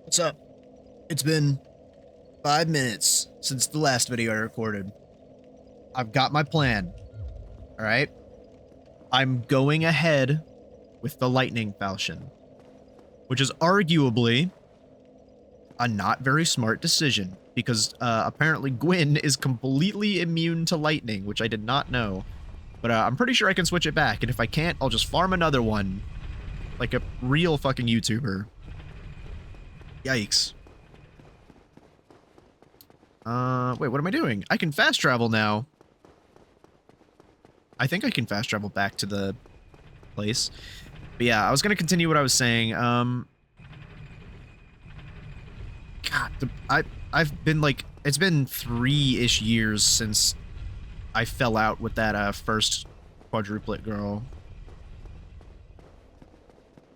What's up? It's been 5 minutes since the last video I recorded. I've got my plan. Alright? I'm going ahead with the lightning falchion, which is arguably a not very smart decision because apparently Gwyn is completely immune to lightning, which I did not know. But I'm pretty sure I can switch it back, and if I can't, I'll just farm another one like a real fucking YouTuber. Yikes. Wait, what am I doing? I can fast travel now. I think I can fast travel back to the place. But yeah, I was gonna continue what I was saying. God, I've been like, it's been 3-ish years since I fell out with that first quadruplet girl.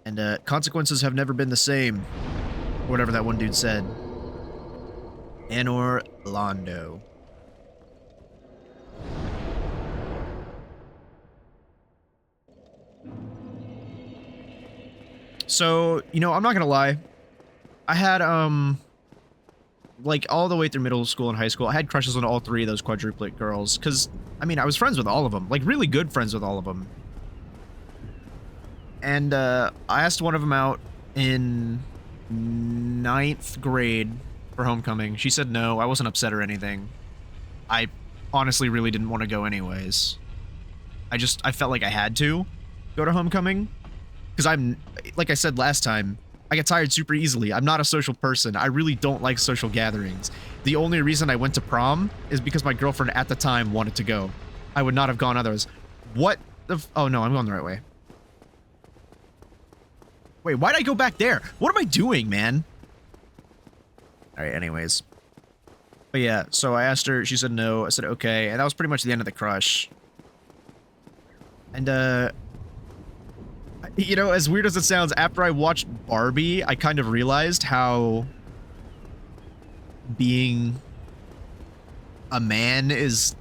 And consequences have never been the same. Or whatever that one dude said. Anor Londo. So, you know, I'm not gonna lie. I had, like, all the way through middle school and high school, I had crushes on all 3 of those quadruplet girls, because, I mean, I was friends with all of them. Like, really good friends with all of them. And, I asked one of them out in 9th grade for homecoming. She said no. I wasn't upset or anything. I honestly really didn't want to go anyways. I felt like I had to go to homecoming. Because I'm, like I said last time, I get tired super easily. I'm not a social person. I really don't like social gatherings. The only reason I went to prom is because my girlfriend at the time wanted to go. I would not have gone otherwise. What the f- Oh no, I'm going the right way. Wait, why'd I go back there? What am I doing, man? Alright, anyways. But yeah, so I asked her, she said no, I said okay, and that was pretty much the end of the crush. And, you know, as weird as it sounds, after I watched Barbie, I kind of realized how being a man is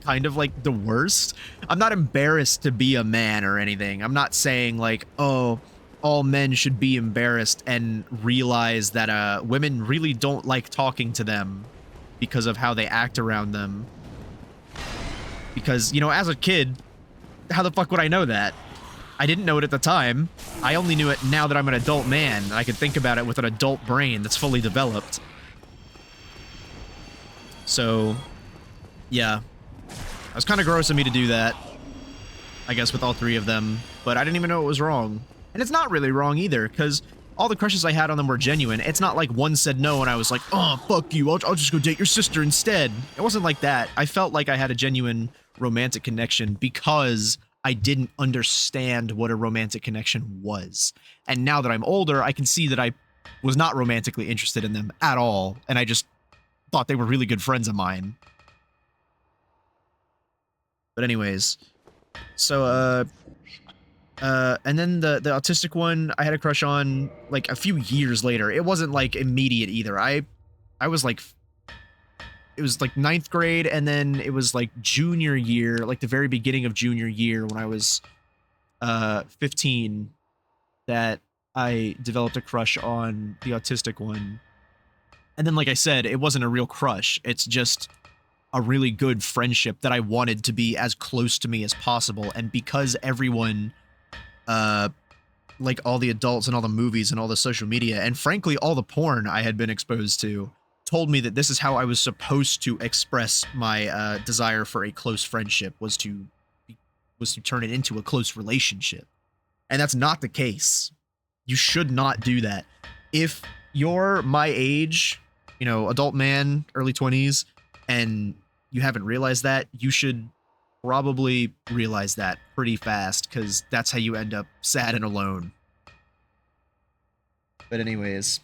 kind of like the worst. I'm not embarrassed to be a man or anything. I'm not saying like, oh, all men should be embarrassed and realize that women really don't like talking to them because of how they act around them. Because, you know, as a kid, how the fuck would I know that? I didn't know it at the time. I only knew it now that I'm an adult man, and I can think about it with an adult brain that's fully developed. So, yeah. It was kind of gross of me to do that, I guess, with all 3 of them, but I didn't even know it was wrong. And it's not really wrong either, because all the crushes I had on them were genuine. It's not like one said no and I was like, oh, fuck you, I'll just go date your sister instead. It wasn't like that. I felt like I had a genuine romantic connection because I didn't understand what a romantic connection was. And now that I'm older, I can see that I was not romantically interested in them at all, and I just thought they were really good friends of mine. But anyways, so, and then the autistic one I had a crush on like a few years later. It wasn't like immediate either. I was like, it was like 9th grade, and then it was like junior year, like the very beginning of junior year when I was 15, that I developed a crush on the autistic one. And then, like I said, it wasn't a real crush. It's just a really good friendship that I wanted to be as close to me as possible. And because everyone, like all the adults and all the movies and all the social media, and frankly, all the porn I had been exposed to, told me that this is how I was supposed to express my desire for a close friendship, was to turn it into a close relationship. And that's not the case. You should not do that. If you're my age, you know, adult man, early 20s, and you haven't realized that, you should probably realize that pretty fast, because that's how you end up sad and alone. But anyways,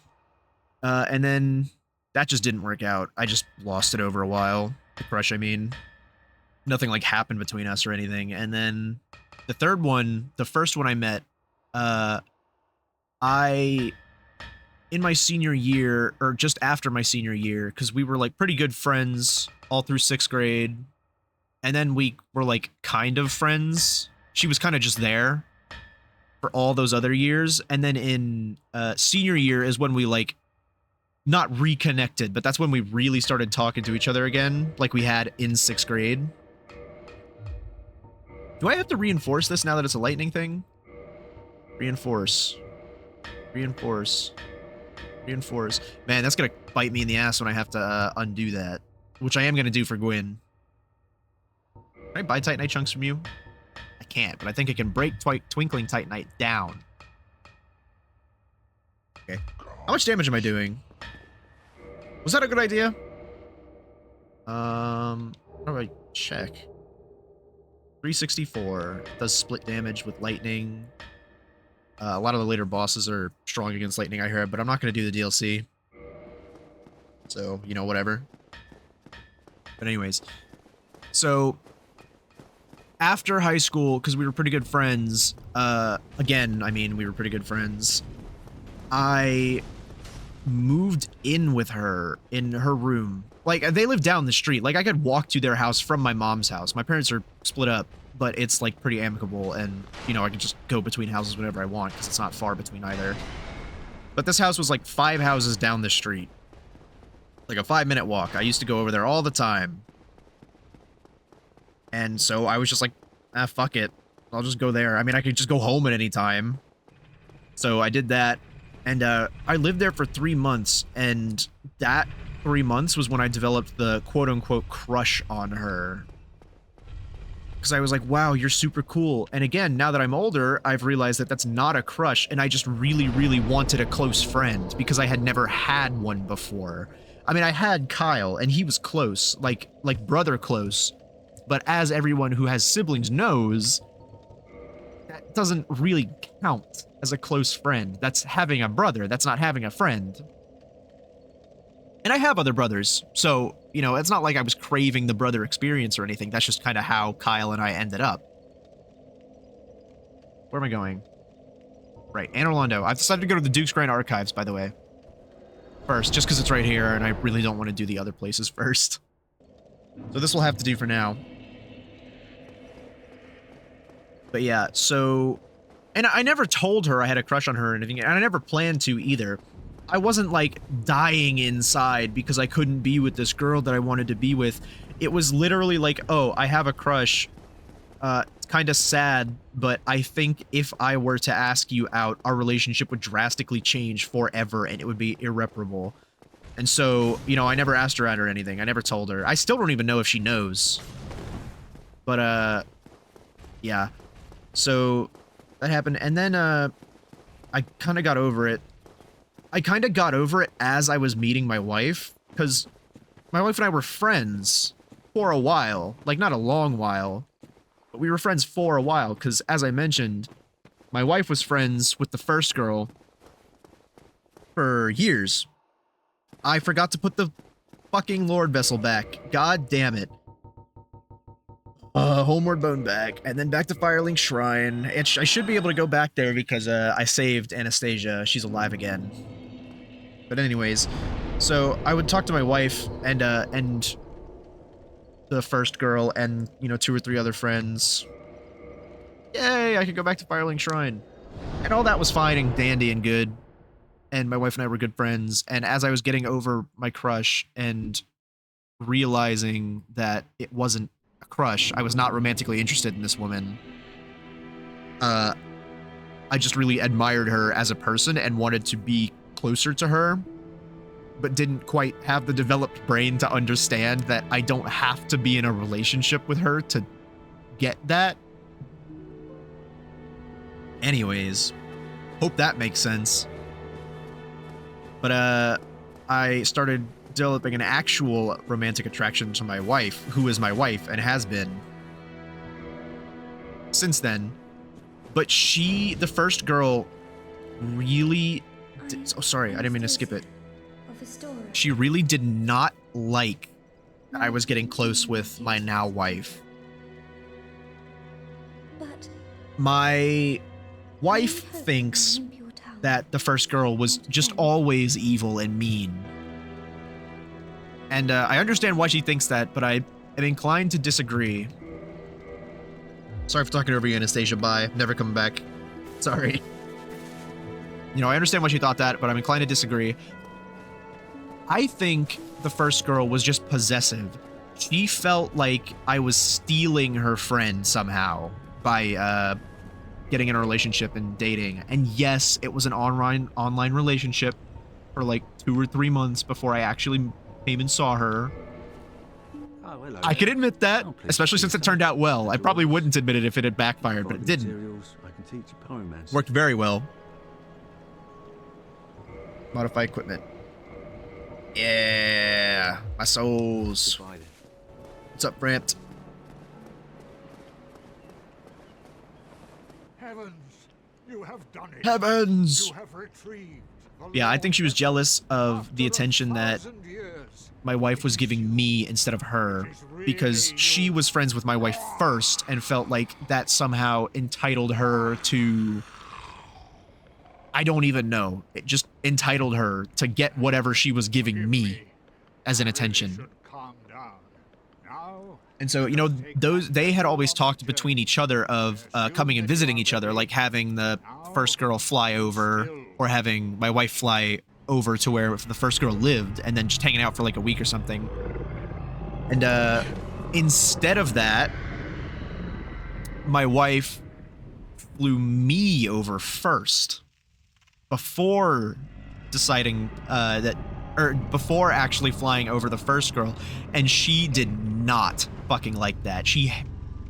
and then that just didn't work out. I just lost it over a while. The crush, I mean. Nothing like happened between us or anything. And then the third one, the first one I met, in my senior year, or just after my senior year, because we were like pretty good friends all through 6th grade, and then we were like kind of friends. She was kind of just there, for all those other years. And then in senior year is when we like not reconnected, but that's when we really started talking to each other again, like we had in 6th grade. Do I have to reinforce this now that it's a lightning thing? Reinforce. Reinforce. Reinforce. Man, that's gonna bite me in the ass when I have to undo that, which I am gonna do for Gwyn. Can I buy Titanite chunks from you? I can't, but I think I can break Twinkling Titanite down. Okay. How much damage am I doing? Was that a good idea? How do I check? 364. Does split damage with lightning. A lot of the later bosses are strong against lightning, I heard, but I'm not going to do the DLC. So, you know, whatever. But anyways. So, after high school, because we were pretty good friends, again, I mean, we were pretty good friends, I moved in with her in her room. Like, they live down the street. Like, I could walk to their house from my mom's house. My parents are split up, but it's, like, pretty amicable, and, you know, I can just go between houses whenever I want, because it's not far between either. But this house was, like, 5 houses down the street. Like, a 5-minute walk. I used to go over there all the time. And so I was just like, ah, fuck it. I'll just go there. I mean, I could just go home at any time. So I did that. And I lived there for 3 months. And that 3 months was when I developed the quote-unquote crush on her. Because I was like, wow, you're super cool. And again, now that I'm older, I've realized that that's not a crush. And I just really, really wanted a close friend. Because I had never had one before. I mean, I had Kyle. And he was close. Like brother close. But as everyone who has siblings knows, that doesn't really count as a close friend. That's having a brother. That's not having a friend. And I have other brothers, so, you know, it's not like I was craving the brother experience or anything. That's just kind of how Kyle and I ended up. Where am I going? Right, Anne Orlando. I've decided to go to the Duke's Grand Archives, by the way. First, just because it's right here, and I really don't want to do the other places first. So this will have to do for now. But yeah, so... And I never told her I had a crush on her or anything, and I never planned to either. I wasn't, like, dying inside because I couldn't be with this girl that I wanted to be with. It was literally like, oh, I have a crush. It's kind of sad, but I think if I were to ask you out, our relationship would drastically change forever, and it would be irreparable. And so, you know, I never asked her out or anything. I never told her. I still don't even know if she knows. But, yeah. So, that happened, and then, I kind of got over it. I kind of got over it as I was meeting my wife, because my wife and I were friends for a while. Like, not a long while, but we were friends for a while, because, as I mentioned, my wife was friends with the first girl for years. I forgot to put the fucking Lord Vessel back. God damn it. Homeward Bone back, and then back to Firelink Shrine. I should be able to go back there because I saved Anastasia. She's alive again. But anyways, so I would talk to my wife and the first girl and, you know, 2 or 3 other friends. Yay, I could go back to Firelink Shrine. And all that was fine and dandy and good. And my wife and I were good friends. And as I was getting over my crush and realizing that it wasn't a crush, I was not romantically interested in this woman, I just really admired her as a person and wanted to be closer to her, but didn't quite have the developed brain to understand that I don't have to be in a relationship with her to get that. Anyways, hope that makes sense. But I started developing an actual romantic attraction to my wife, who is my wife and has been since then. But she, the first girl, really... Oh, sorry, I didn't mean to skip it. She really did not like that I was getting close with my now wife. My wife thinks that the first girl was just always evil and mean. And I understand why she thinks that, but I am inclined to disagree. Sorry for talking over you, Anastasia. Bye. Never coming back. Sorry. You know, I understand why she thought that, but I'm inclined to disagree. I think the first girl was just possessive. She felt like I was stealing her friend somehow by getting in a relationship and dating. And yes, it was an online relationship for like 2 or 3 months before I actually came and saw her. Oh, hello. I can admit that, especially since it turned out well. I probably wouldn't admit it if it had backfired, but it didn't. I can teach you pyromancy. Worked very well. Modify equipment. Yeah, my souls. Goodbye, then. What's up, Brant? Heavens, you have done it. Heavens! You have retrieved the Yeah, I think she was Lord jealous of the after attention that 1,000 years. my wife was giving me instead of her, because she was friends with my wife first and felt like that somehow entitled her to... I don't even know. It just entitled her to get whatever she was giving me as an attention. Should calm down. Now, And so, you know, they had always talked between each other of coming and visiting each other, like having the first girl fly over or having my wife fly over to where the first girl lived and then just hanging out for like a week or something. And instead of that, my wife flew me over first before deciding before actually flying over the first girl, and she did not fucking like that.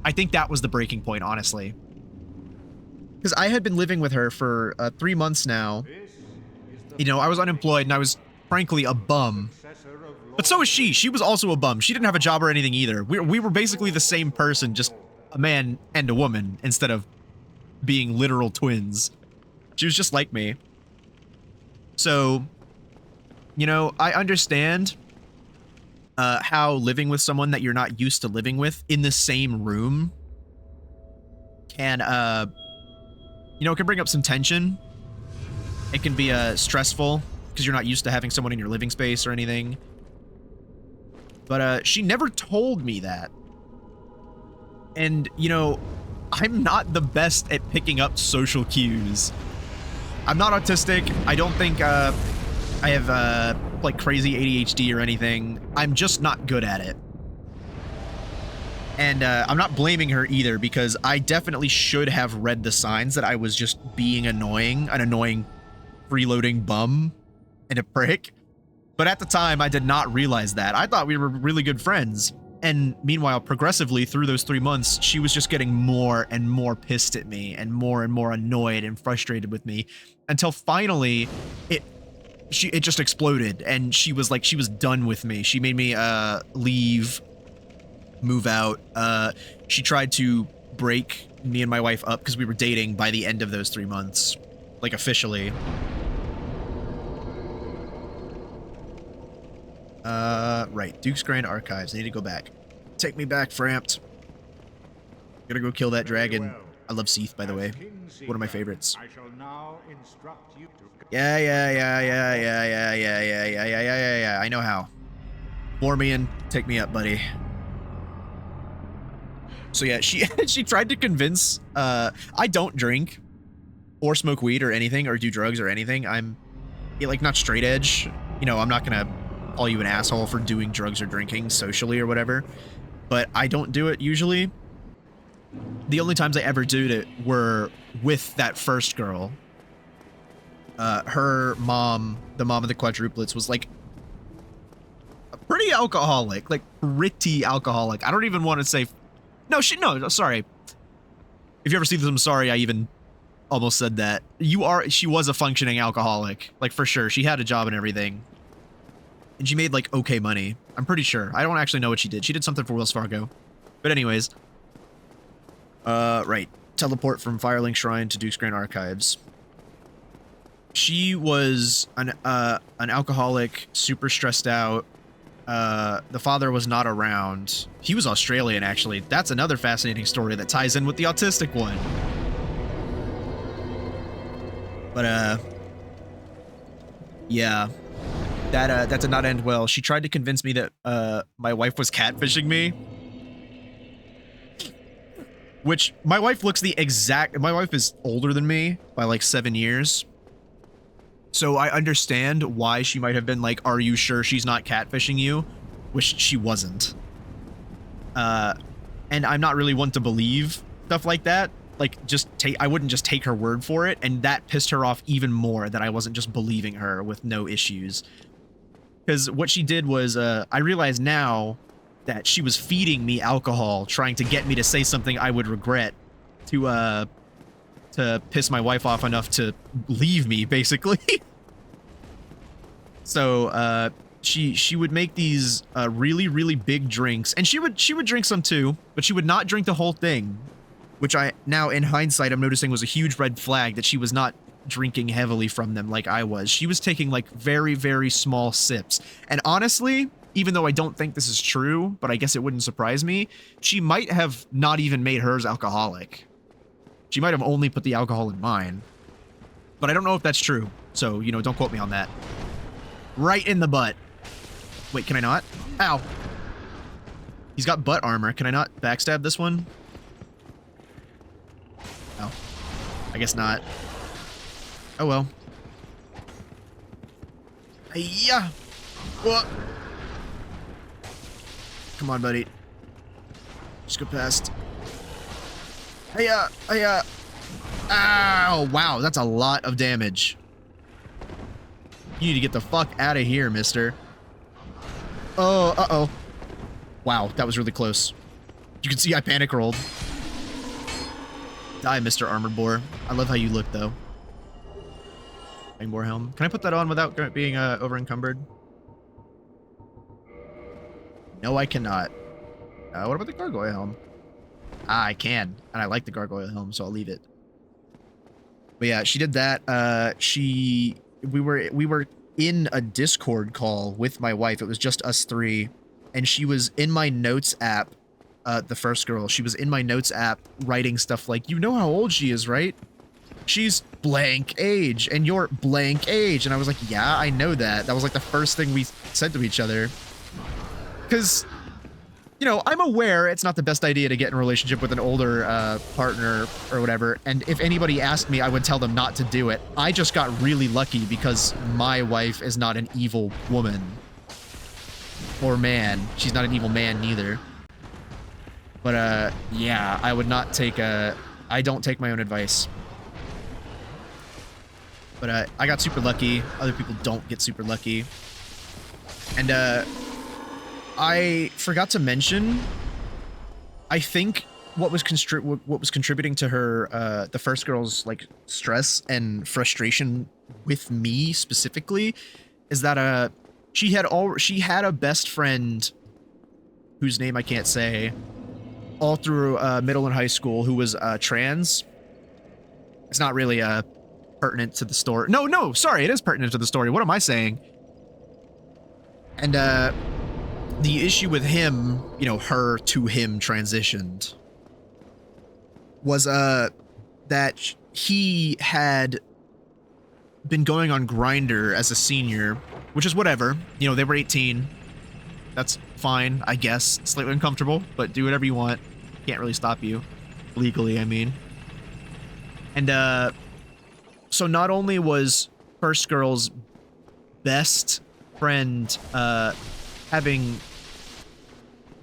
I think that was the breaking point, honestly. Because I had been living with her for 3 months now. You know, I was unemployed and I was frankly a bum. But so was she. She was also a bum. She didn't have a job or anything either. We were basically the same person, just a man and a woman instead of being literal twins. She was just like me. So, you know, I understand how living with someone that you're not used to living with in the same room can, you know, it can bring up some tension. It can be stressful because you're not used to having someone in your living space or anything. But she never told me that. And, you know, I'm not the best at picking up social cues. I'm not autistic. I don't think I have like crazy ADHD or anything. I'm just not good at it. And I'm not blaming her either, because I definitely should have read the signs that I was just being annoying, an annoying freeloading bum and a prick. But at the time, I did not realize that. I thought we were really good friends. And meanwhile, progressively through those 3 months, she was just getting more and more pissed at me and more annoyed and frustrated with me, until finally it just exploded and she was done with me. She made me leave, move out. She tried to break me and my wife up because we were dating by the end of those 3 months, like officially. Right. Duke's Grand Archives. I need to go back. Take me back, Frampt. Gotta go kill that dragon. I love Seath, by the way. One of my favorites. I shall now instruct you to... Yeah. I know how. Bore me and take me up, buddy. So yeah, she tried to convince, I don't drink or smoke weed or anything or do drugs or anything. I'm like not straight edge. You know, I'm not gonna call you an asshole for doing drugs or drinking socially or whatever, but I don't do it usually. The only times I ever did it were with that first girl. Her mom, the mom of the quadruplets, was like pretty alcoholic, like pretty alcoholic. I don't even want to say, no, sorry. If you ever see this, I'm sorry I even almost said that. She was a functioning alcoholic, like for sure. She had a job and everything. And she made like okay money. I'm pretty sure. I don't actually know what she did. She did something for Wells Fargo. But anyways. Right. Teleport from Firelink Shrine to Duke's Grand Archives. She was an alcoholic, super stressed out. The father was not around. He was Australian, actually. That's another fascinating story that ties in with the autistic one. But, yeah. That did not end well. She tried to convince me that, my wife was catfishing me. Which my wife looks the exact. My wife is older than me by like 7 years. So I understand why she might have been like, "Are you sure she's not catfishing you?" Which she wasn't. And I'm not really one to believe stuff like that. Like, I wouldn't just take her word for it, and that pissed her off even more that I wasn't just believing her with no issues. Because what she did was, I realize now that she was feeding me alcohol, trying to get me to say something I would regret to piss my wife off enough to leave me, basically. So, she would make these really, really big drinks, and she would drink some too, but she would not drink the whole thing, which I now in hindsight I'm noticing was a huge red flag, that she was not drinking heavily from them like I was. She was taking like very, very small sips. And honestly, even though I don't think this is true, but I guess it wouldn't surprise me, she might have not even made hers alcoholic. She might have only put the alcohol in mine. But I don't know if that's true, so, you know, don't quote me on that. Right in the butt. Wait, can I not? Ow. He's got butt armor. Can I not backstab this one? Oh. I guess not. Oh well. Hey-ya! Whoa. Come on, buddy. Just go past. Hey-ya! Hey-ya! Ow! Wow, that's a lot of damage. You need to get the fuck out of here, mister. Oh, uh-oh. Wow, that was really close. You can see I panic rolled. Die, Mr. Armored Boar. I love how you look, though. Boar helm. Can I put that on without being over-encumbered? No, I cannot. What about the gargoyle helm? Ah, I can. And I like the gargoyle helm, so I'll leave it. But yeah, she did that. We were in a Discord call with my wife. It was just us three. And she was in my notes app, the first girl. She was in my notes app writing stuff like, "You know how old she is, right? She's blank age, and you're blank age." And I was like, "Yeah, I know that." That was like the first thing we said to each other. Because, you know, I'm aware it's not the best idea to get in a relationship with an older partner or whatever. And if anybody asked me, I would tell them not to do it. I just got really lucky because my wife is not an evil woman. Or man. She's not an evil man neither. But, yeah, I would not take I don't take my own advice. But, I got super lucky. Other people don't get super lucky. And, I forgot to mention, I think what was contributing to her, the first girl's, like, stress and frustration with me specifically is that, she had a best friend whose name I can't say all through, middle and high school who was, trans. It's not really, pertinent to the story. No, sorry, it is pertinent to the story. What am I saying? And, the issue with him, you know, her to him transitioned, was, that he had been going on Grindr as a senior, which is whatever. You know, they were 18. That's fine, I guess. Slightly uncomfortable, but do whatever you want. Can't really stop you. Legally, I mean. And, so not only was first girl's best friend, having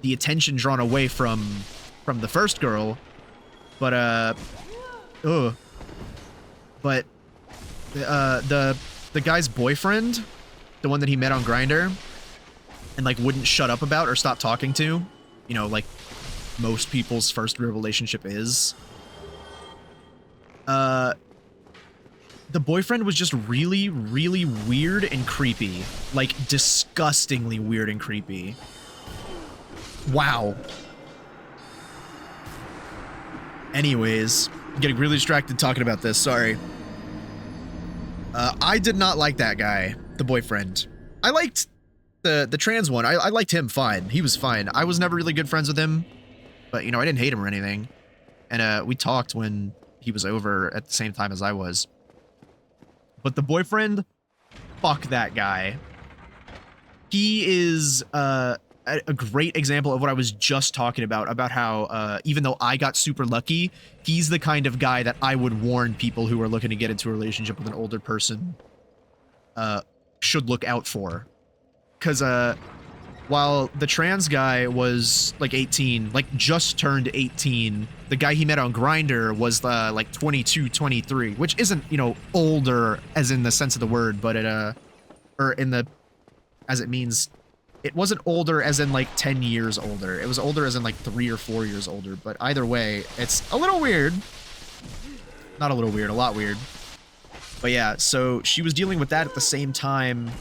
the attention drawn away from the first girl, but the guy's boyfriend, the one that he met on Grindr and like wouldn't shut up about or stop talking to, you know, like most people's first real relationship is, the boyfriend was just really, really weird and creepy. Like, disgustingly weird and creepy. Wow. Anyways, I'm getting really distracted talking about this, sorry. I did not like that guy, the boyfriend. I liked the trans one. I liked him fine. He was fine. I was never really good friends with him, but, you know, I didn't hate him or anything. And we talked when he was over at the same time as I was. But the boyfriend, fuck that guy. He is, a great example of what I was just talking about how even though I got super lucky, he's the kind of guy that I would warn people who are looking to get into a relationship with an older person should look out for. Because while the trans guy was like 18, like just turned 18, the guy he met on Grindr was like 22, 23, which isn't, you know, older as in the sense of the word, but or in the, as it means, it wasn't older as in like 10 years older. It was older as in like 3 or 4 years older, but either way, it's a little weird. Not a little weird, a lot weird. But yeah, so she was dealing with that at the same time,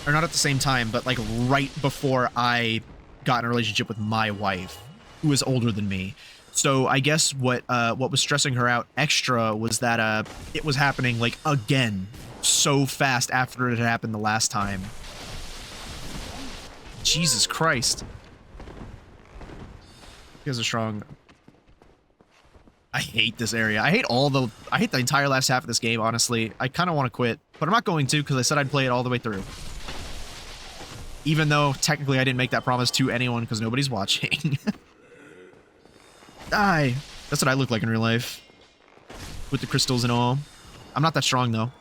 or not at the same time, but like right before I got in a relationship with my wife, who is older than me. So I guess what was stressing her out extra was that it was happening like again so fast after it had happened the last time. Jesus Christ. You guys are strong. I hate this area. I hate the entire last half of this game, honestly. I kind of want to quit, but I'm not going to because I said I'd play it all the way through. Even though, technically, I didn't make that promise to anyone because nobody's watching. Die! That's what I look like in real life. With the crystals and all. I'm not that strong, though.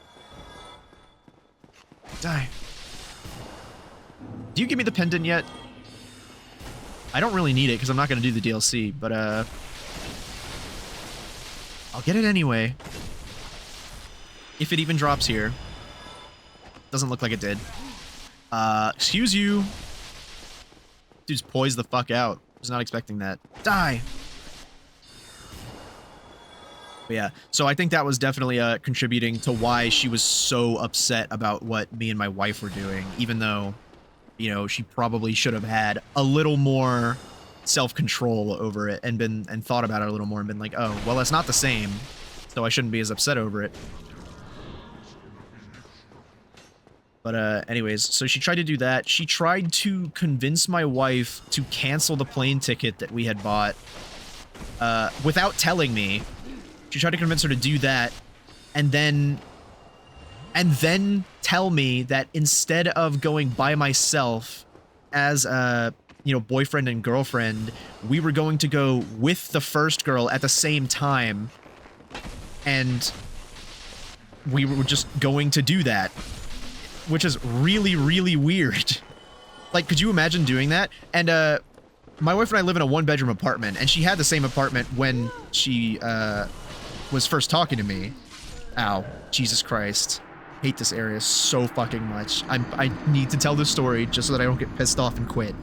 Die. Do you give me the pendant yet? I don't really need it because I'm not going to do the DLC, but, I'll get it anyway. If it even drops here. Doesn't look like it did. Excuse you. Dude's poised the fuck out. Was not expecting that. Die! But yeah, so I think that was definitely contributing to why she was so upset about what me and my wife were doing, even though, you know, she probably should have had a little more self-control over it and thought about it a little more and been like, oh, well, that's not the same, so I shouldn't be as upset over it. But anyways, so she tried to do that. She tried to convince my wife to cancel the plane ticket that we had bought without telling me. She tried to convince her to do that and then tell me that instead of going by myself as a, you know, boyfriend and girlfriend, we were going to go with the first girl at the same time, and we were just going to do that, which is really, really weird. Like, could you imagine doing that? And my wife and I live in a one-bedroom apartment, and she had the same apartment when she was first talking to me. Ow, Jesus Christ. Hate this area so fucking much. I need to tell this story just so that I don't get pissed off and quit.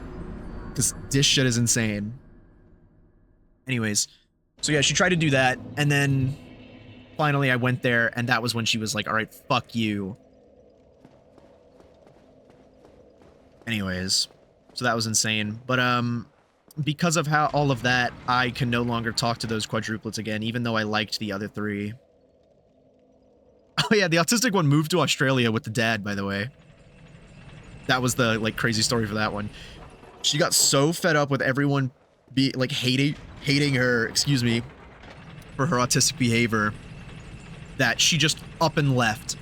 Because this shit is insane. Anyways, so yeah, she tried to do that, and then finally I went there, and that was when she was like, alright, fuck you. Anyways, so that was insane. But, because of how all of that, I can no longer talk to those quadruplets again, even though I liked the other three. Oh yeah, the autistic one moved to Australia with the dad, by the way. That was the, like, crazy story for that one. She got so fed up with everyone hating her, excuse me, for her autistic behavior that she just up and left.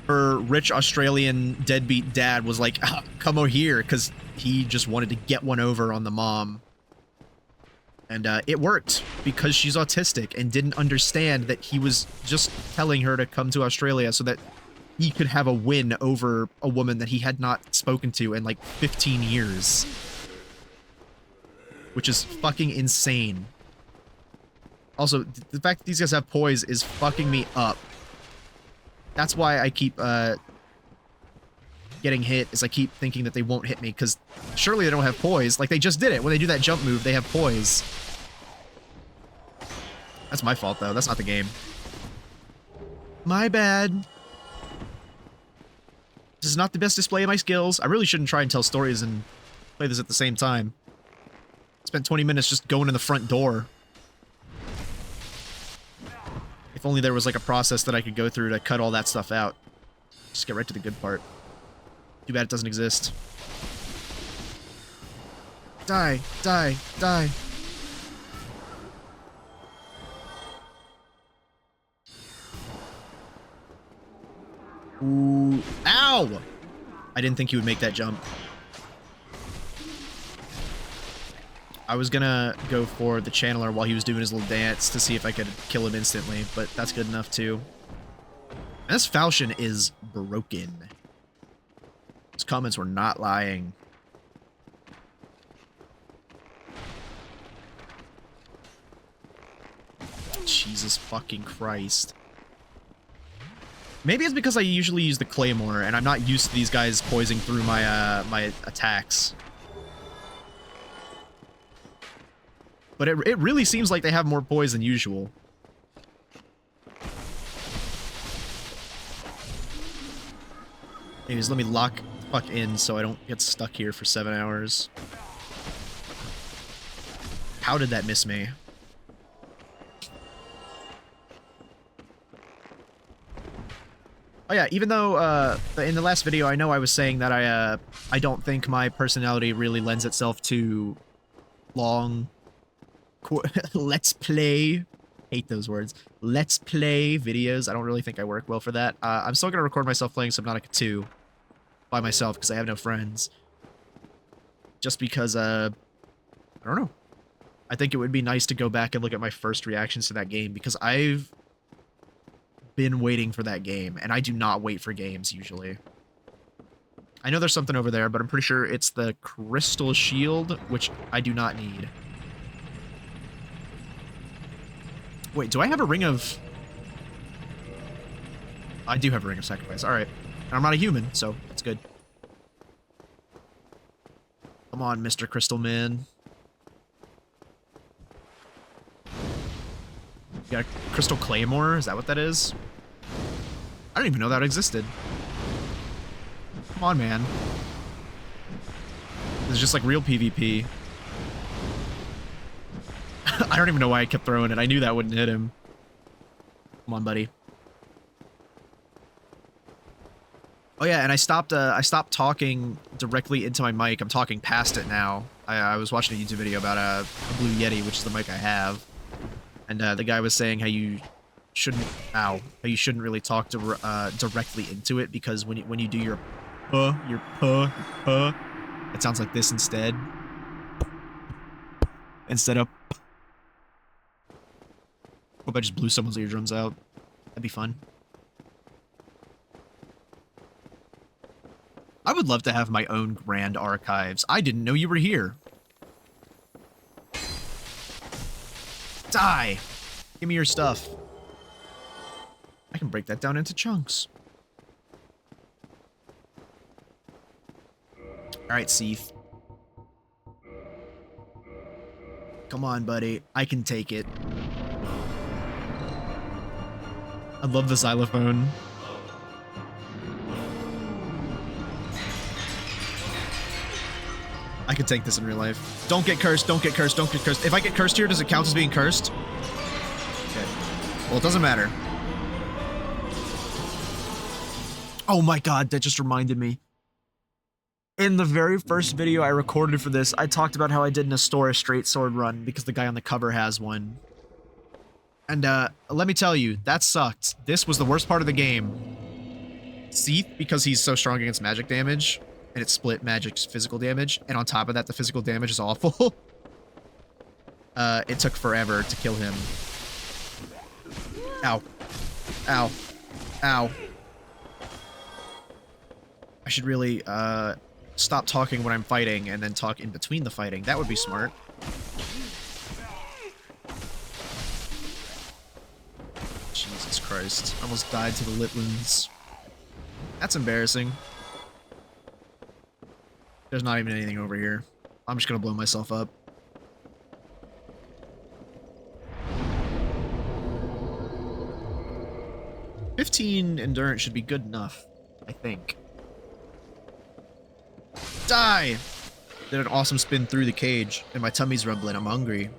Her rich Australian deadbeat dad was like, come over here, because he just wanted to get one over on the mom. And it worked, because she's autistic and didn't understand that he was just telling her to come to Australia so that he could have a win over a woman that he had not spoken to in like 15 years. Which is fucking insane. Also, the fact that these guys have poise is fucking me up. That's why I keep getting hit, is I keep thinking that they won't hit me, because surely they don't have poise. Like, they just did it. When they do that jump move, they have poise. That's my fault, though. That's not the game. My bad. This is not the best display of my skills. I really shouldn't try and tell stories and play this at the same time. Spent 20 minutes just going in the front door. If only there was like a process that I could go through to cut all that stuff out. Just get right to the good part. Too bad it doesn't exist. Die, die, die. Ooh. Ow! I didn't think he would make that jump. I was gonna go for the channeler while he was doing his little dance to see if I could kill him instantly, but that's good enough too. And this falchion is broken. His comments were not lying. Jesus fucking Christ. Maybe it's because I usually use the claymore and I'm not used to these guys poising through my my attacks. But it really seems like they have more poise than usual. Anyways, let me lock the fuck in so I don't get stuck here for 7 hours. How did that miss me? Oh yeah, even though in the last video I know I was saying that I don't think my personality really lends itself to long let's play, hate those words, let's play videos. I don't really think I work well for that. I'm still gonna record myself playing Subnautica 2 by myself because I have no friends. Just because I don't know. I think it would be nice to go back and look at my first reactions to that game because I've been waiting for that game, and I do not wait for games usually. I know there's something over there, but I'm pretty sure it's the crystal shield, which I do not need. Wait, do I have a ring of... I do have a ring of sacrifice. Alright. And I'm not a human, so that's good. Come on, Mr. Crystal Man. You got a crystal claymore? Is that what that is? I didn't even know that existed. Come on, man. This is just like real PvP. I don't even know why I kept throwing it. I knew that wouldn't hit him. Come on, buddy. Oh yeah, and I stopped talking directly into my mic. I'm talking past it now. I was watching a YouTube video about a Blue Yeti, which is the mic I have. And the guy was saying how you shouldn't, how you shouldn't really talk directly into it because when you do your it sounds like this instead of. Hope I just blew someone's eardrums out. That'd be fun. I would love to have my own grand archives. I didn't know you were here. Die! Give me your stuff. I can break that down into chunks. Alright, Seath. Come on, buddy. I can take it. I love the xylophone. I could take this in real life. Don't get cursed, don't get cursed, don't get cursed. If I get cursed here, does it count as being cursed? Okay. Well, it doesn't matter. Oh my god, that just reminded me. In the very first video I recorded for this, I talked about how I did an Astora straight sword run because the guy on the cover has one. And let me tell you, that sucked. This was the worst part of the game. Seath, because he's so strong against magic damage, and it split magic's physical damage, and on top of that, the physical damage is awful. It took forever to kill him. Ow. Ow. Ow. I should really, stop talking when I'm fighting, and then talk in between the fighting. That would be smart. Jesus Christ. Almost died to the Litlands. That's embarrassing. There's not even anything over here. I'm just gonna blow myself up. "15 endurance should be good enough, I think. Die! Did an awesome spin through the cage, and my tummy's rumbling. I'm hungry.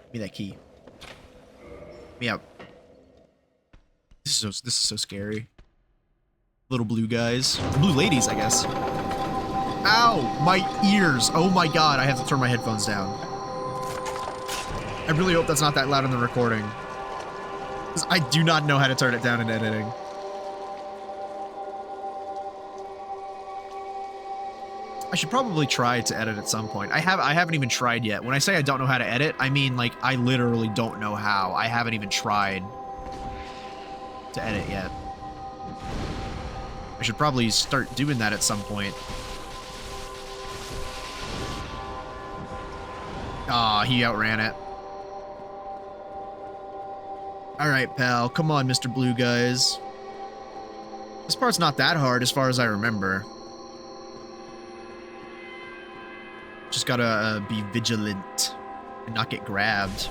Give me that key. Get me out. This is so scary. Little blue guys. Blue ladies, I guess. Ow! My ears! Oh my god, I have to turn my headphones down. I really hope that's not that loud in the recording. Because I do not know how to turn it down in editing. I should probably try to edit at some point. I haven't even tried yet. When I say I don't know how to edit, I mean like I literally don't know how. I haven't even tried to edit yet. I should probably start doing that at some point. Ah, he outran it. Alright, pal. Come on, Mr. Blue Guys. This part's not that hard as far as I remember. Just gotta be vigilant and not get grabbed.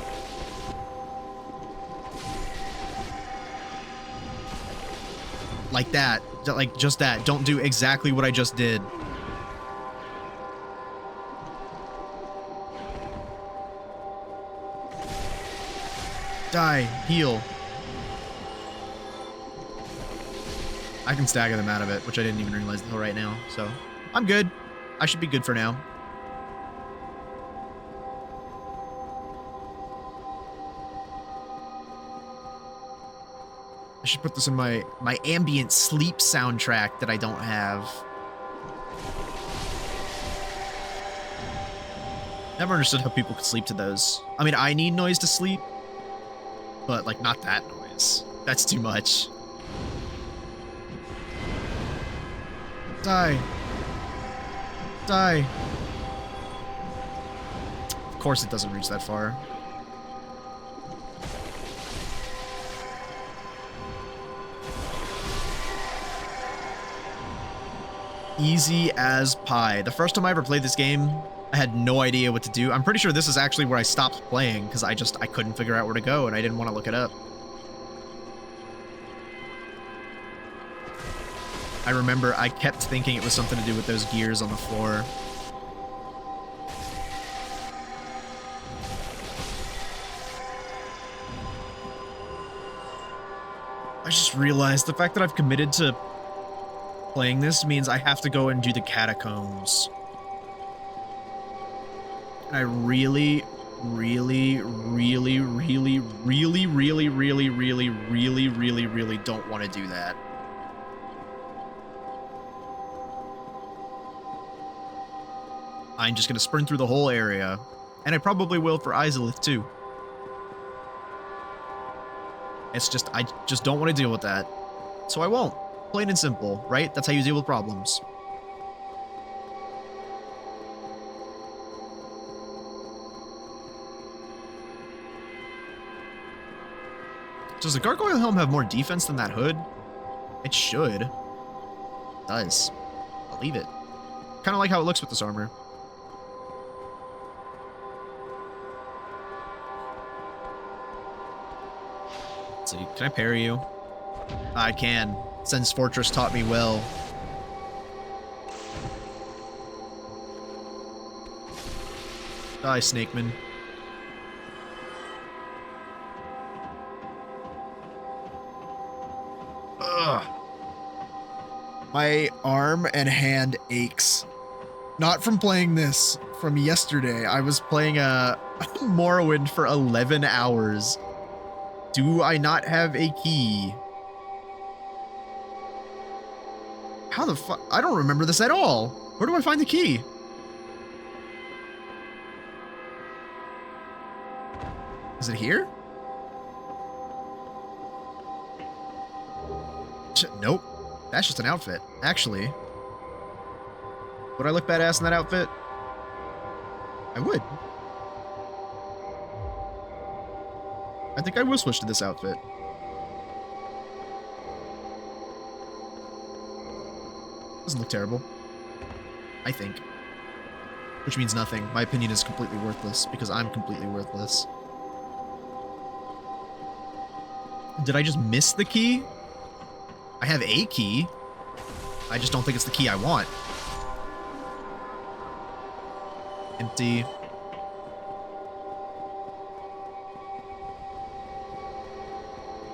Like that. Like, just that. Don't do exactly what I just did. Die. Heal. I can stagger them out of it, which I didn't even realize until right now. So, I'm good. I should be good for now. I should put this in my ambient sleep soundtrack that I don't have. Never understood how people could sleep to those. I mean, I need noise to sleep, but like not that noise. That's too much. Die. Die. Of course it doesn't reach that far. Easy as pie. The first time I ever played this game, I had no idea what to do. I'm pretty sure this is actually where I stopped playing because I couldn't figure out where to go and I didn't want to look it up. I remember I kept thinking it was something to do with those gears on the floor. I just realized the fact that I've committed to playing this means I have to go and do the catacombs. And I really, really, really, really, really, really, really, really, really, really, really don't want to do that. I'm just going to sprint through the whole area. And I probably will for Izalith too. It's just, I just don't want to deal with that. So I won't. Plain and simple, right? That's how you deal with problems. Does the gargoyle helm have more defense than that hood? It should. It does. Believe it. Kind of like how it looks with this armor. Let's see. Can I parry you? I can. Since Fortress taught me well. Die, Snakeman. Ugh. My arm and hand aches. Not from playing this. From yesterday. I was playing Morrowind for 11 hours. Do I not have a key? How the fuck? I don't remember this at all. Where do I find the key? Is it here? Nope. That's just an outfit. Actually, would I look badass in that outfit? I would. I think I will switch to this outfit. Doesn't look terrible. I think. Which means nothing. My opinion is completely worthless, because I'm completely worthless. Did I just miss the key? I have a key. I just don't think it's the key I want. Empty.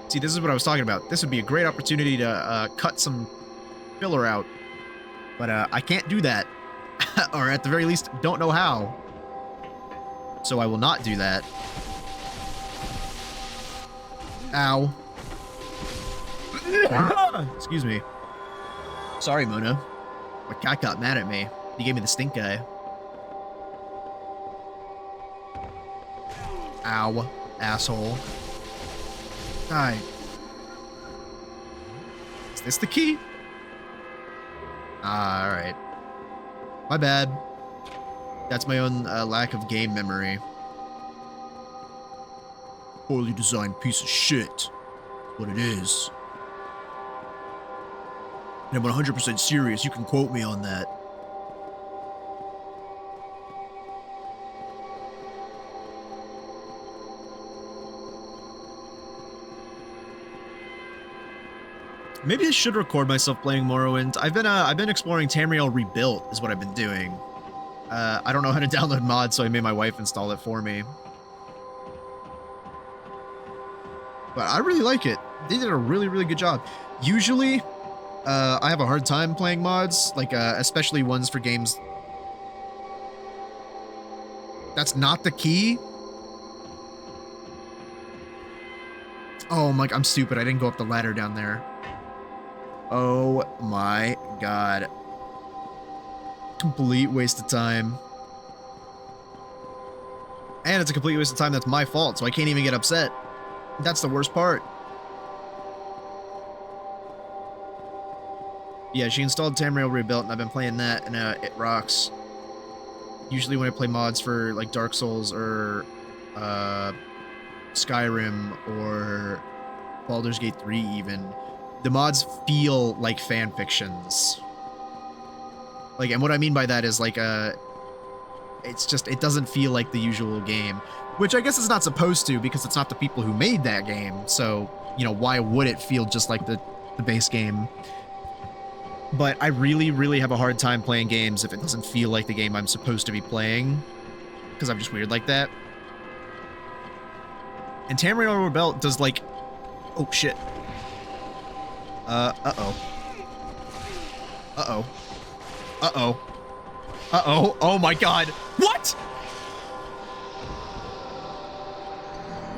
See, this is what I was talking about. This would be a great opportunity to cut some filler out. But I can't do that. Or at the very least, don't know how. So I will not do that. Ow. Excuse me. Sorry, Mona. My cat got mad at me. You gave me the stink eye. Ow, asshole. Die. Is this the key? Ah, alright. My bad. That's my own lack of game memory. Poorly designed piece of shit. What it is. And I'm 100% serious. You can quote me on that. Maybe I should record myself playing Morrowind. I've been exploring Tamriel Rebuilt is what I've been doing. I don't know how to download mods, so I made my wife install it for me. But I really like it. They did a really, really good job. Usually, I have a hard time playing mods, like especially ones for games. That's not the key. Oh my, I'm stupid. I didn't go up the ladder down there. Oh my god. Complete waste of time. And it's a complete waste of time that's my fault, so I can't even get upset. That's the worst part. Yeah, she installed Tamriel Rebuilt, and I've been playing that, and it rocks. Usually when I play mods for, like, Dark Souls or Skyrim or Baldur's Gate 3 even, the mods feel like fan fictions. Like, and what I mean by that is, like, it's just, it doesn't feel like the usual game. Which I guess it's not supposed to, because it's not the people who made that game. So, you know, why would it feel just like the base game? But I really, really have a hard time playing games if it doesn't feel like the game I'm supposed to be playing. Because I'm just weird like that. And Tamriel Rebuilt does, like... Oh, shit. Uh-oh. Uh-oh. Uh-oh. Uh-oh. Oh my god. What?!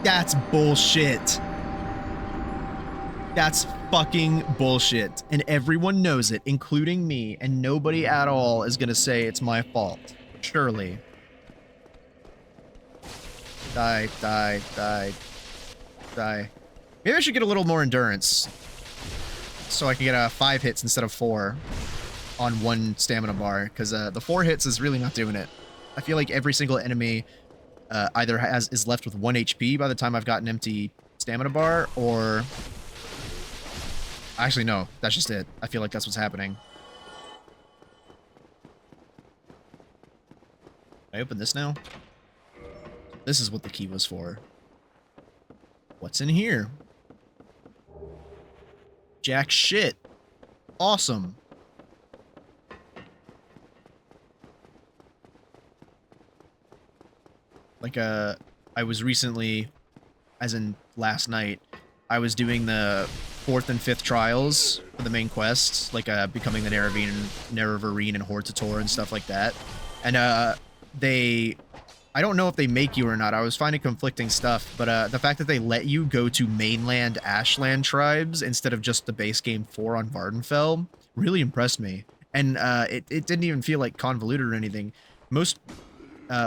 That's bullshit. That's fucking bullshit. And everyone knows it, including me, and nobody at all is gonna say it's my fault. Surely. Die, die, die, die. Maybe I should get a little more endurance. So I can get 5 hits instead of 4 on 1 stamina bar, because the 4 hits is really not doing it. I feel like every single enemy either is left with 1 HP by the time I've got an empty stamina bar, or... Actually, no. That's just it. I feel like that's what's happening. Can I open this now? This is what the key was for. What's in here? Jack shit. Awesome. Like, I was recently, as in last night, I was doing the 4th and 5th trials for the main quests, like, becoming the Nerevarine and Hortator and stuff like that. And, I don't know if they make you or not. I was finding conflicting stuff, but, the fact that they let you go to mainland Ashland tribes instead of just the base game 4 on Vardenfell really impressed me. And, it didn't even feel, like, convoluted or anything. Most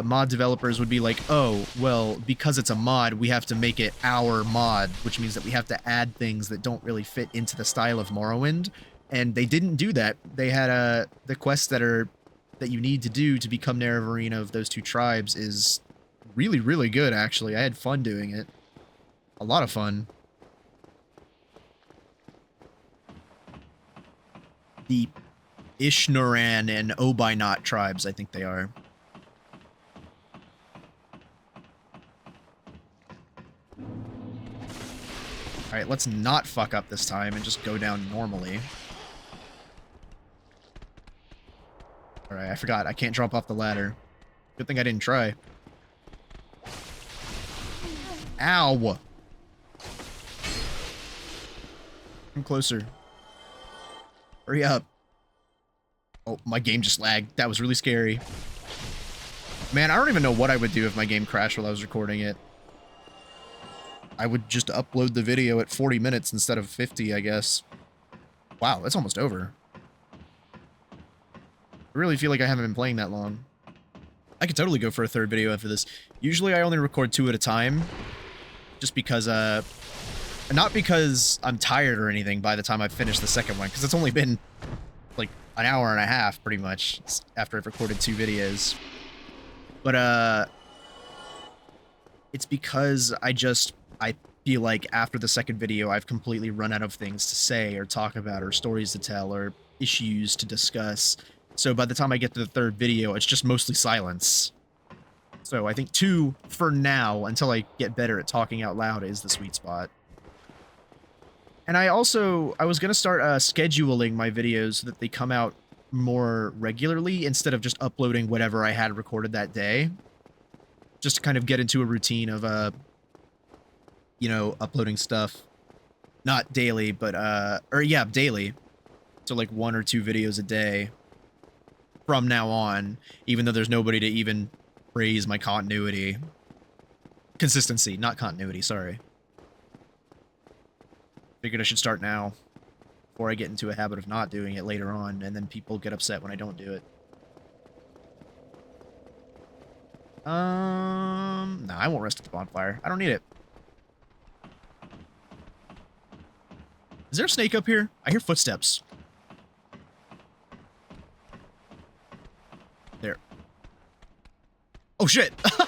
mod developers would be like, oh, well, because it's a mod, we have to make it our mod, which means that we have to add things that don't really fit into the style of Morrowind. And they didn't do that. They had the quests that you need to do to become Nerevarine of those 2 tribes is really, really good, actually. I had fun doing it. A lot of fun. The Ishnaran and Obynot tribes, I think they are. Alright, let's not fuck up this time and just go down normally. Alright, I forgot. I can't drop off the ladder. Good thing I didn't try. Ow! Come closer. Hurry up. Oh, my game just lagged. That was really scary. Man, I don't even know what I would do if my game crashed while I was recording it. I would just upload the video at 40 minutes instead of 50, I guess. Wow, that's almost over. I really feel like I haven't been playing that long. I could totally go for a third video after this. Usually I only record 2 at a time. Just because, not because I'm tired or anything by the time I finish the second one, because it's only been, like, an hour and a half, pretty much, after I've recorded 2 videos. But, it's because I feel like after the second video, I've completely run out of things to say or talk about or stories to tell or issues to discuss. So by the time I get to the third video, it's just mostly silence. So I think 2, for now, until I get better at talking out loud, is the sweet spot. And I was going to start scheduling my videos so that they come out more regularly instead of just uploading whatever I had recorded that day. Just to kind of get into a routine of, you know, uploading stuff. Not daily, but, yeah, daily. So like 1 or 2 videos a day from now on, even though there's nobody to even praise my continuity. Consistency, not continuity, sorry. Figured I should start now, before I get into a habit of not doing it later on, and then people get upset when I don't do it. No, I won't rest at the bonfire. I don't need it. Is there a snake up here? I hear footsteps. There. Oh, shit! I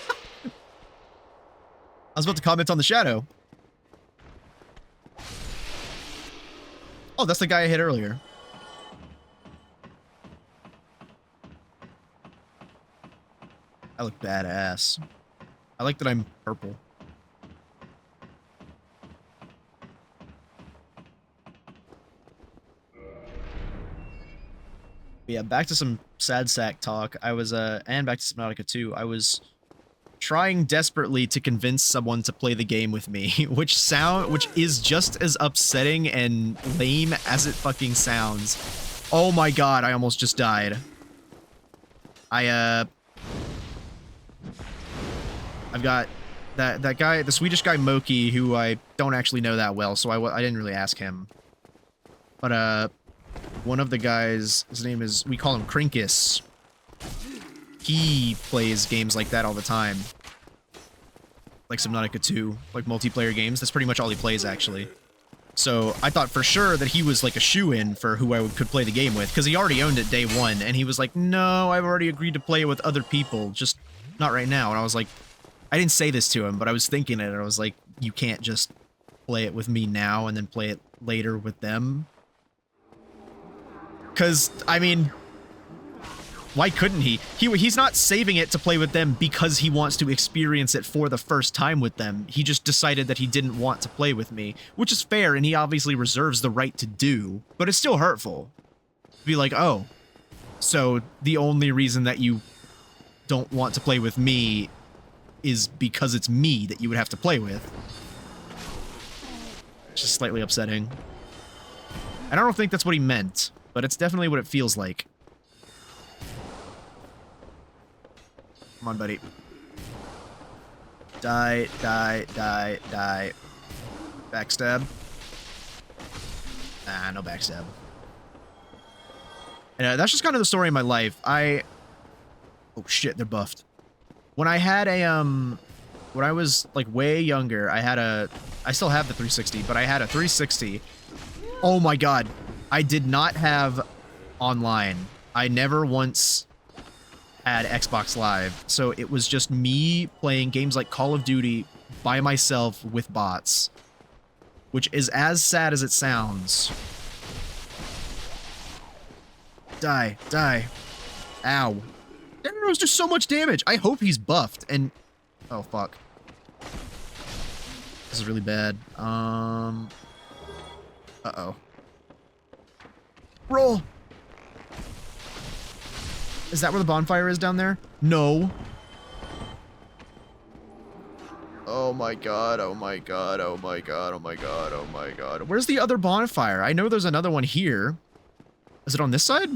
was about to comment on the shadow. Oh, that's the guy I hit earlier. I look badass. I like that I'm purple. Yeah, back to some sad sack talk. I was, and back to Subnautica 2. I was trying desperately to convince someone to play the game with me, which is just as upsetting and lame as it fucking sounds. Oh my god, I almost just died. I've got that guy, the Swedish guy Moki, who I don't actually know that well, so I didn't really ask him. But, one of the guys, his name is, we call him Krinkus. He plays games like that all the time. Like Subnautica 2, like multiplayer games. That's pretty much all he plays, actually. So I thought for sure that he was like a shoo-in for who I could play the game with, because he already owned it day 1, and he was like, no, I've already agreed to play it with other people, just not right now. And I was like, I didn't say this to him, but I was thinking it, and I was like, you can't just play it with me now and then play it later with them. Because, I mean, why couldn't he? He's not saving it to play with them because he wants to experience it for the first time with them. He just decided that he didn't want to play with me, which is fair, and he obviously reserves the right to do, but it's still hurtful. To be like, oh, so the only reason that you don't want to play with me is because it's me that you would have to play with. It's just slightly upsetting. I don't think that's what he meant, but it's definitely what it feels like. Come on, buddy. Die, die, die, die. Backstab. Nah, no backstab. And that's just kind of the story of my life. Oh shit, they're buffed. When I had a, when I was, like, way younger, I still have the 360, but I had a 360. Oh my god. I did not have online. I never once had Xbox Live, so it was just me playing games like Call of Duty by myself with bots, which is as sad as it sounds. Die, die. Ow. That arrow's just so much damage. I hope he's buffed, and... oh, fuck. This is really bad. Uh-oh. Roll! Is that where the bonfire is down there? No. Oh my god, oh my god, oh my god, oh my god, oh my god. Where's the other bonfire? I know there's another one here. Is it on this side?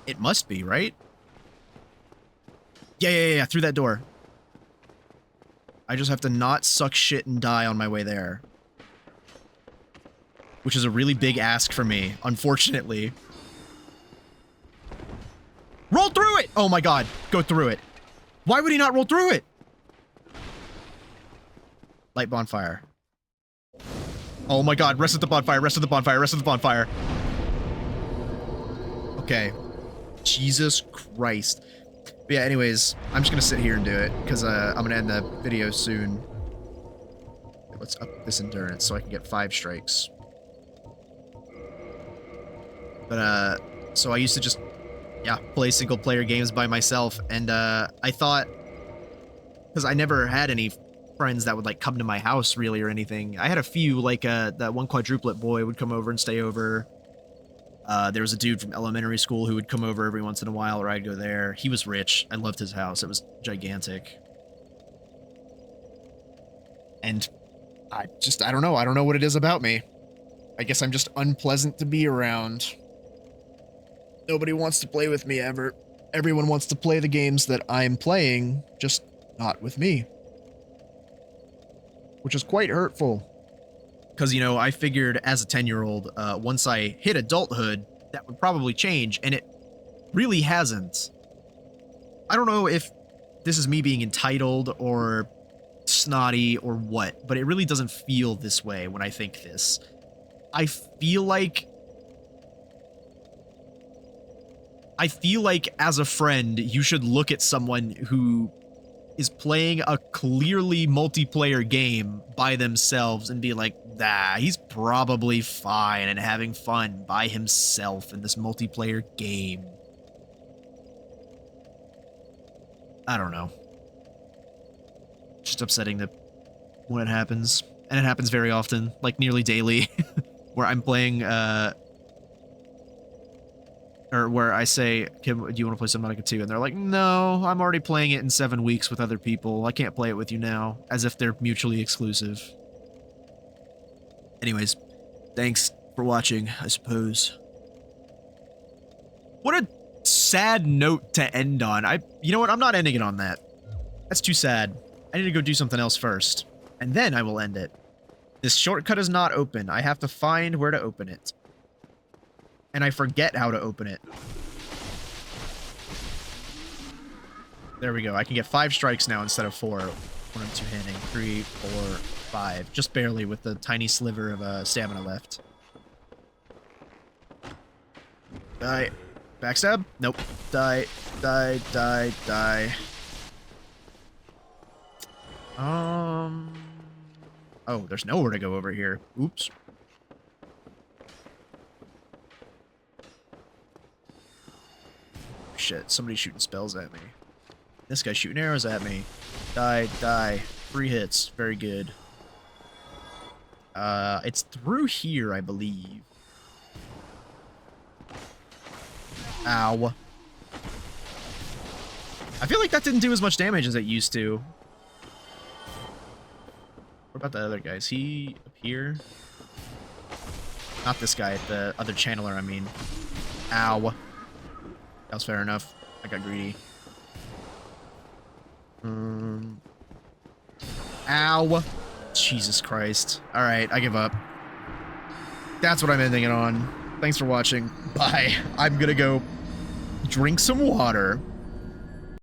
It must be, right? Yeah, through that door. I just have to not suck shit and die on my way there. Which is a really big ask for me, unfortunately. Roll through it! Oh my god, go through it. Why would he not roll through it? Light bonfire. Oh my god, rest at the bonfire, rest at the bonfire, rest at the bonfire. Okay. Jesus Christ. But yeah, anyways, I'm just gonna sit here and do it, because I'm gonna end the video soon. Let's up this endurance so I can get 5 strikes. But, so I used to just, yeah, play single-player games by myself, and, I thought, because I never had any friends that would, like, come to my house, really, or anything. I had a few, like, that one quadruplet boy would come over and stay over. There was a dude from elementary school who would come over every once in a while, or I'd go there. He was rich. I loved his house. It was gigantic. And I don't know. I don't know what it is about me. I guess I'm just unpleasant to be around. Nobody wants to play with me ever. Everyone wants to play the games that I'm playing, just not with me. Which is quite hurtful. Because, you know, I figured as a 10-year-old, once I hit adulthood, that would probably change, and it really hasn't. I don't know if this is me being entitled or snotty or what, but it really doesn't feel this way when I think this. I feel like as a friend, you should look at someone who is playing a clearly multiplayer game by themselves and be like, nah, he's probably fine and having fun by himself in this multiplayer game. I don't know. Just upsetting that when it happens. And it happens very often, like nearly daily, where I'm playing, or where I say, Kim, do you want to play Subnautica 2? And they're like, no, I'm already playing it in 7 weeks with other people. I can't play it with you now. As if they're mutually exclusive. Anyways, thanks for watching, I suppose. What a sad note to end on. You know what? I'm not ending it on that. That's too sad. I need to go do something else first. And then I will end it. This shortcut is not open. I have to find where to open it. And I forget how to open it. There we go. I can get 5 strikes now instead of 4 when I'm two-handing. 3, 4, 5. Just barely with the tiny sliver of stamina left. Die. Backstab? Nope. Die. Die. Die. Die. Oh, there's nowhere to go over here. Oops. Shit, somebody's shooting spells at me. This guy's shooting arrows at me. Die, die. 3 hits. Very good. It's through here, I believe. Ow. I feel like that didn't do as much damage as it used to. What about the other guy? Is he up here? Not this guy, the other channeler, I mean. Ow. That was fair enough. I got greedy. Ow. Jesus Christ. Alright, I give up. That's what I'm ending it on. Thanks for watching. Bye. I'm gonna go drink some water.